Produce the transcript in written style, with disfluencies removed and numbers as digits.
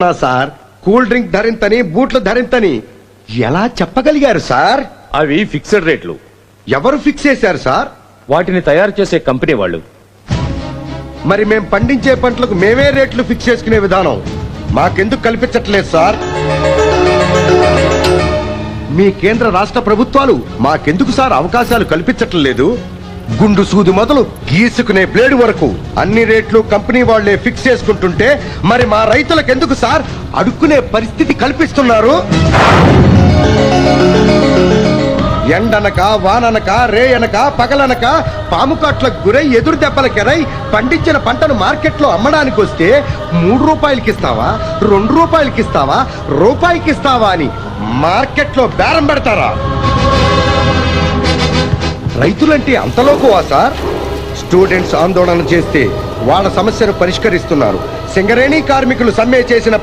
Sir cool drink ధరింతని బూట్లు ధరింతని ఎలా చెప్పగలిగారు sir? అవి ఫిక్స్డ్ రేట్లు. ఎవరు ఫిక్స్ చేశారు సార్? వాటిని తయారు చేసే కంపెనీ వాళ్ళు. మరి మేం పండించే పంటలకు మేమే రేట్లు ఫిక్స్ చేసుకునే విధానం మాకెందుకు కల్పించట్లేదు సార్? మీ కేంద్ర రాష్ట్ర ప్రభుత్వాలు మాకెందుకు సార్ అవకాశాలు కల్పించట్లేదు? గుండు సూది మొదలు గీసుకునే బ్లేడు వరకు అన్ని రేట్లు కంపెనీ వాళ్లే ఫిక్స్ చేసుకుంటుంటే మరి మా రైతులకు ఎందుకు సార్ అడుక్కునే పరిస్థితి కల్పిస్తున్నారు? ఎండనక వాననక రేయనక పగలనక పాము కాట్లకు గురై ఎదురు దెబ్బలకెరై పండించిన పంటను మార్కెట్లో అమ్మడానికి వస్తే 3 రూపాయలకి ఇస్తావా, 2 రూపాయలకి ఇస్తావా, రూపాయికి ఇస్తావా అని మార్కెట్లో బేరం పెడతారా? రైతులంటే అంతలోకువా సార్? స్టూడెంట్స్ ఆందోళన చేస్తే వాళ్ళ సమస్యను పరిష్కరిస్తున్నారు. సింగరేణి కార్మికులు సమ్మె చేసిన